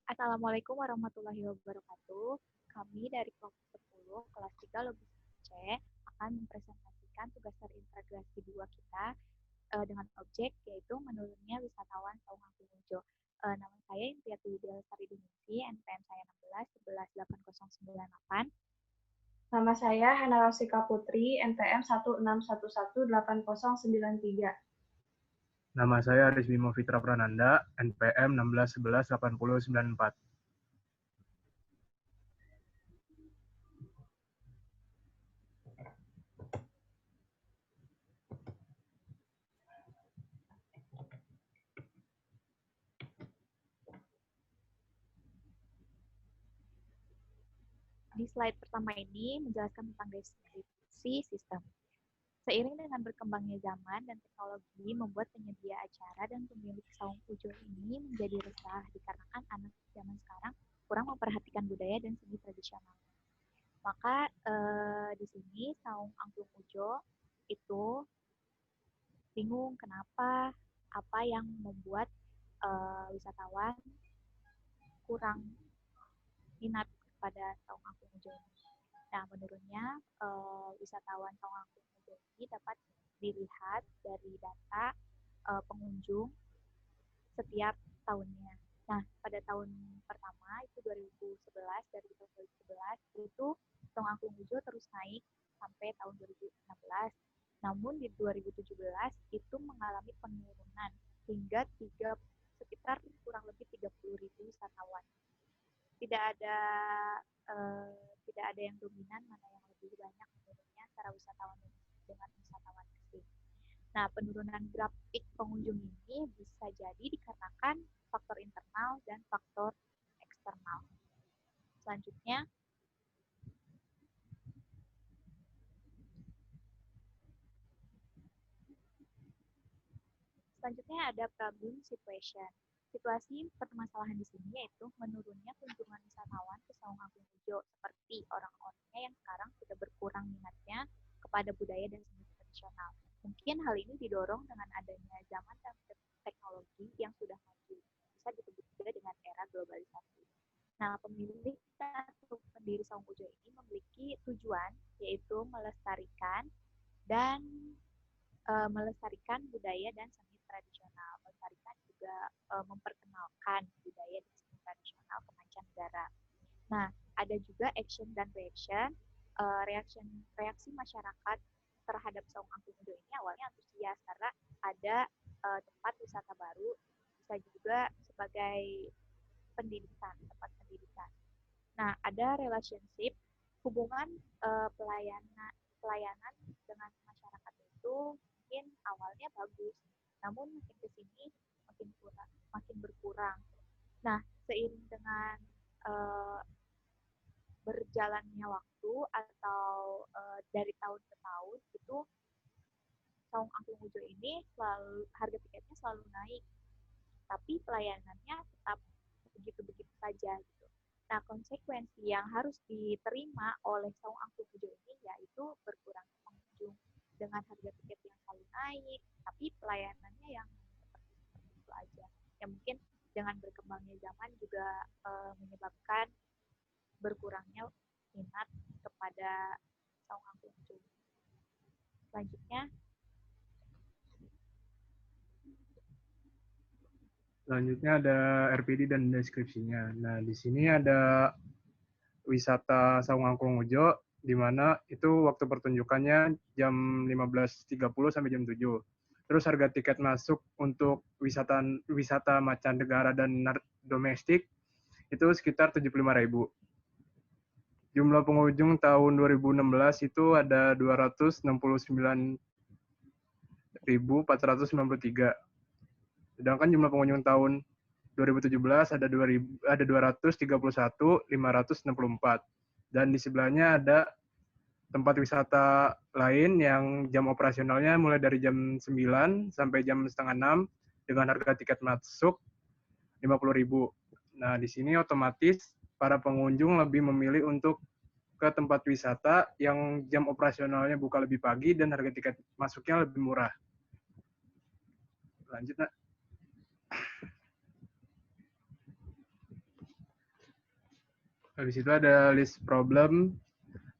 Assalamualaikum warahmatullahi wabarakatuh. Kami dari kelompok 10, kelas 3 Logistik C, akan mempresentasikan tugas terintegrasi 2 kita dengan objek, yaitu menurunnya wisatawan Saung Angklung Ujo. Nama saya Impiati Widya Lestari Diningsi, NPM saya 16 11 8098. Nama saya Hana Rosika Putri, NPM 16118093. Nama saya Aris Bimo Fitra Prananda, NPM 16118094. Di slide pertama ini menjelaskan tentang deskripsi sistem. Seiring dengan berkembangnya zaman dan teknologi membuat penyedia acara dan pemilik Saung Ujo ini menjadi resah dikarenakan anak zaman sekarang kurang memperhatikan budaya dan seni tradisional. Maka di sini Saung Angklung Ujo itu bingung kenapa, apa yang membuat wisatawan kurang minat pada Saung Angklung Ujo ini. Nah, menurutnya wisatawan Saung Angklung Ujo ini dapat dilihat dari data pengunjung setiap tahunnya. Nah, pada tahun pertama itu 2011, dari tahun 2011 itu Saung Angklung Ujo terus naik sampai tahun 2016. Namun di 2017 itu mengalami penurunan hingga sekitar kurang lebih 30.000 wisatawan. Tidak ada yang dominan mana yang lebih banyak menurunnya antara wisatawan dengan wisatawan asing. Nah, penurunan grafik pengunjung ini bisa jadi dikarenakan faktor internal dan faktor eksternal. Selanjutnya, ada problem situation. Situasi permasalahan di sini yaitu menurunnya kunjungan wisatawan ke Saung Angklung Ujo, seperti orang-orangnya yang sekarang sudah berkurang minatnya kepada budaya dan seni tradisional. Mungkin hal ini didorong dengan adanya zaman dan teknologi yang sudah maju. Bisa disebut juga dengan era globalisasi. Nah, pemilik atau pendiri Saung Ujo ini memiliki tujuan yaitu melestarikan budaya dan seni tradisional. Melestarikan juga memperkenalkan budaya dan seni tradisional ke mancanegara. Nah, ada juga action dan reaction. Reaksi masyarakat terhadap Saung Angklung Ujo ini awalnya antusias karena ada tempat wisata baru, bisa juga sebagai tempat pendidikan. Nah, ada relationship, hubungan pelayanan dengan masyarakat itu mungkin awalnya bagus, namun makin ke sini makin berkurang. Nah, seiring dengan berjalannya waktu atau dari tahun ke tahun itu Saung Angklung Ujo ini harga tiketnya selalu naik, tapi pelayanannya tetap begitu-begitu saja gitu. Nah, konsekuensi yang harus diterima oleh Saung Angklung Ujo ini yaitu berkurangnya pengunjung dengan harga tiket yang selalu naik, tapi pelayanannya yang seperti itu aja. Ya mungkin dengan berkembangnya zaman juga menyebabkan berkurangnya minat kepada Saung Angklung Ujo. Selanjutnya ada RPD dan deskripsinya. Nah, di sini ada wisata Saung Angklung Ujo, di mana itu waktu pertunjukannya jam 15.30 sampai jam 7. Terus harga tiket masuk untuk wisata mancanegara dan domestik itu sekitar 75.000. Jumlah pengunjung tahun 2016 itu ada 269.493. Sedangkan jumlah pengunjung tahun 2017 ada 231.564. Dan di sebelahnya ada tempat wisata lain yang jam operasionalnya mulai dari jam 9 sampai jam setengah 6 dengan harga tiket masuk 50.000. Nah, di sini otomatis para pengunjung lebih memilih untuk ke tempat wisata yang jam operasionalnya buka lebih pagi dan harga tiket masuknya lebih murah. Lanjut, Nak. Habis itu ada list problem,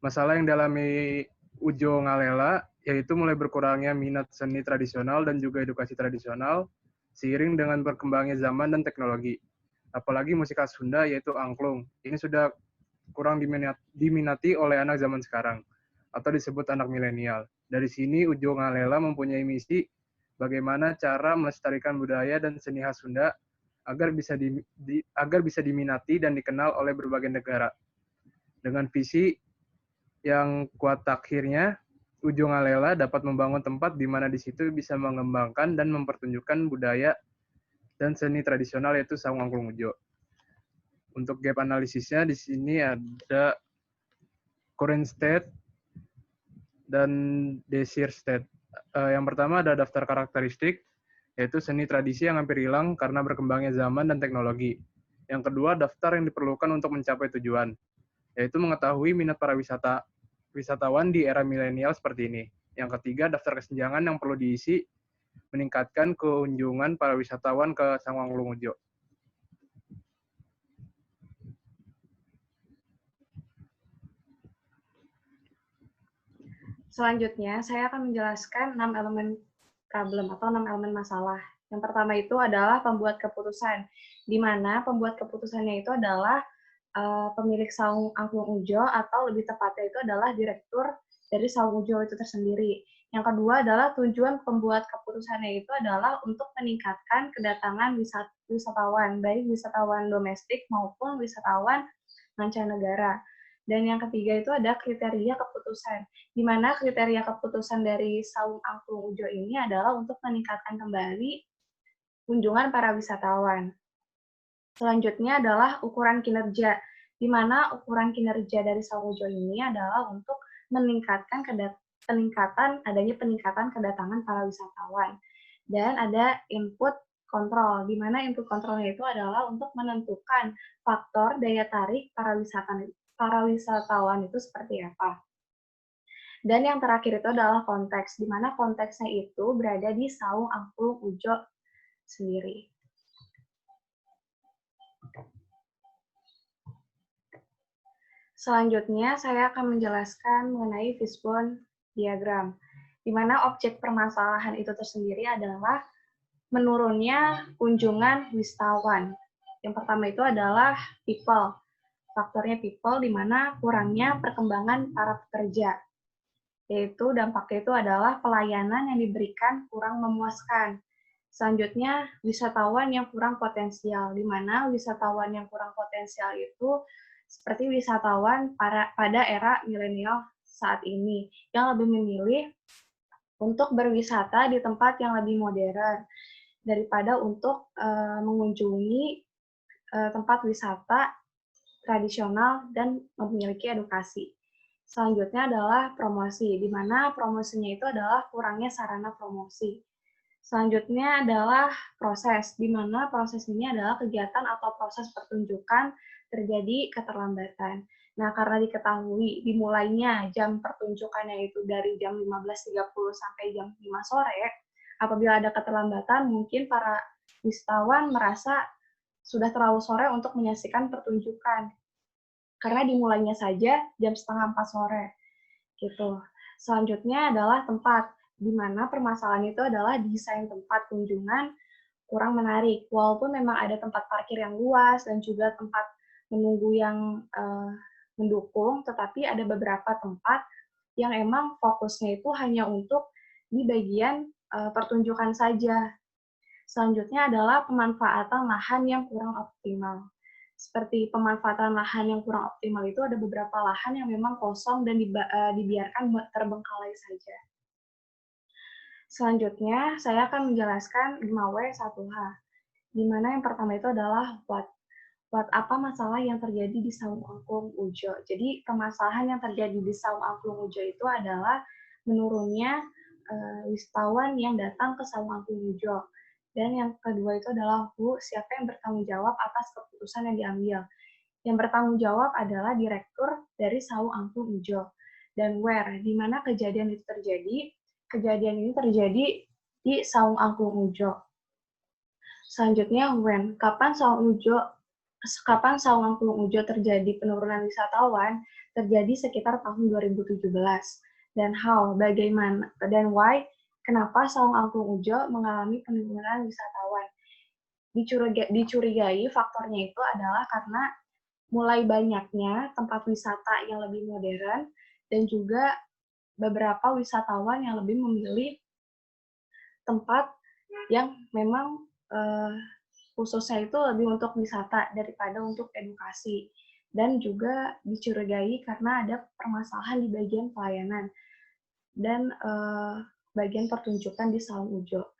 masalah yang dialami Ujo Ngalela, yaitu mulai berkurangnya minat seni tradisional dan juga edukasi tradisional, seiring dengan berkembangnya zaman dan teknologi. Apalagi musik khas Sunda, yaitu angklung. Ini sudah kurang diminati oleh anak zaman sekarang, atau disebut anak milenial. Dari sini Ujo Ngalela mempunyai misi bagaimana cara melestarikan budaya dan seni khas Sunda agar bisa diminati dan dikenal oleh berbagai negara. Dengan visi yang kuat, akhirnya Ujo Ngalela dapat membangun tempat di mana di situ bisa mengembangkan dan mempertunjukkan budaya dan seni tradisional, yaitu Saung Angklung Ujo. Untuk gap analisisnya di sini ada current state dan desired state. Yang pertama ada daftar karakteristik, yaitu seni tradisi yang hampir hilang karena berkembangnya zaman dan teknologi. Yang kedua, daftar yang diperlukan untuk mencapai tujuan, yaitu mengetahui minat para wisatawan di era milenial seperti ini. Yang ketiga, daftar kesenjangan yang perlu diisi meningkatkan kunjungan para wisatawan ke Saung Angklung Ujo. Selanjutnya, saya akan menjelaskan 6 elemen problem atau 6 elemen masalah. Yang pertama itu adalah pembuat keputusan, di mana pembuat keputusannya itu adalah pemilik Saung Angklung Ujo, atau lebih tepatnya itu adalah direktur dari Saung Ujo itu tersendiri. Yang kedua adalah tujuan pembuat keputusannya itu adalah untuk meningkatkan kedatangan wisatawan, baik wisatawan domestik maupun wisatawan mancanegara. Dan yang ketiga itu ada kriteria keputusan, di mana kriteria keputusan dari Saung Angklung Ujo ini adalah untuk meningkatkan kembali kunjungan para wisatawan. Selanjutnya adalah ukuran kinerja, di mana ukuran kinerja dari Saung Ujo ini adalah untuk meningkatkan adanya peningkatan kedatangan para wisatawan. Dan ada input kontrol, di mana input kontrolnya itu adalah untuk menentukan faktor daya tarik para wisatawan itu seperti apa. Dan yang terakhir itu adalah konteks, di mana konteksnya itu berada di Saung Angklung Ujo sendiri. Selanjutnya, saya akan menjelaskan mengenai fishbone diagram, di mana objek permasalahan itu tersendiri adalah menurunnya kunjungan wisatawan. Yang pertama itu adalah people. Faktornya people, di mana kurangnya perkembangan para pekerja. Yaitu dampaknya itu adalah pelayanan yang diberikan kurang memuaskan. Selanjutnya, wisatawan yang kurang potensial, di mana wisatawan yang kurang potensial itu seperti wisatawan pada era milenial saat ini, yang lebih memilih untuk berwisata di tempat yang lebih modern daripada untuk mengunjungi tempat wisata tradisional dan memiliki edukasi. Selanjutnya adalah promosi, di mana promosinya itu adalah kurangnya sarana promosi. Selanjutnya adalah proses, di mana proses ini adalah kegiatan atau proses pertunjukan terjadi keterlambatan. Nah, karena diketahui dimulainya jam pertunjukannya itu dari jam 15.30 sampai jam 5 sore, apabila ada keterlambatan, mungkin para wisatawan merasa sudah terlalu sore untuk menyaksikan pertunjukan. Karena dimulainya saja jam setengah 4 sore. Gitu. Selanjutnya adalah tempat, di mana permasalahan itu adalah desain tempat kunjungan kurang menarik. Walaupun memang ada tempat parkir yang luas dan juga tempat menunggu yang mendukung, tetapi ada beberapa tempat yang emang fokusnya itu hanya untuk di bagian pertunjukan saja. Selanjutnya adalah pemanfaatan lahan yang kurang optimal. Seperti pemanfaatan lahan yang kurang optimal itu ada beberapa lahan yang memang kosong dan dibiarkan terbengkalai saja. Selanjutnya, saya akan menjelaskan 5W 1H, di mana yang pertama itu adalah what. What apa masalah yang terjadi di Saung Angklung Ujo. Jadi, permasalahan yang terjadi di Saung Angklung Ujo itu adalah menurunnya wisatawan yang datang ke Saung Angklung Ujo. Dan yang kedua itu adalah who, siapa yang bertanggung jawab atas keputusan yang diambil. Yang bertanggung jawab adalah direktur dari Saung Angklung Ujo. Dan where, di mana kejadian itu terjadi. Kejadian ini terjadi di Saung Angklung Ujo. Selanjutnya when, kapan Saung Ujo kapan Saung Angklung Ujo terjadi penurunan wisatawan? Terjadi sekitar tahun 2017. Dan bagaimana, dan kenapa Saung Angklung Ujo mengalami penurunan wisatawan? Dicurigai faktornya itu adalah karena mulai banyaknya tempat wisata yang lebih modern dan juga beberapa wisatawan yang lebih memilih tempat yang memang khususnya itu lebih untuk wisata daripada untuk edukasi. Dan juga dicurigai karena ada permasalahan di bagian pelayanan dan bagian pertunjukan di Saung Ujo.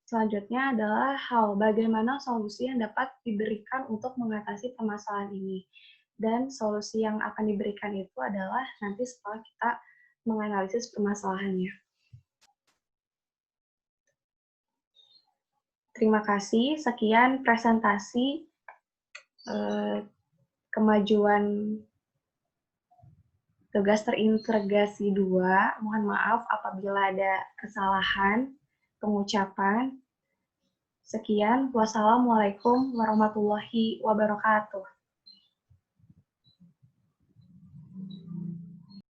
Selanjutnya adalah bagaimana solusi yang dapat diberikan untuk mengatasi permasalahan ini. Dan solusi yang akan diberikan itu adalah nanti setelah kita menganalisis permasalahannya. Terima kasih. Sekian presentasi kemajuan tugas terintegrasi 2. Mohon maaf apabila ada kesalahan pengucapan. Sekian. Wassalamualaikum warahmatullahi wabarakatuh.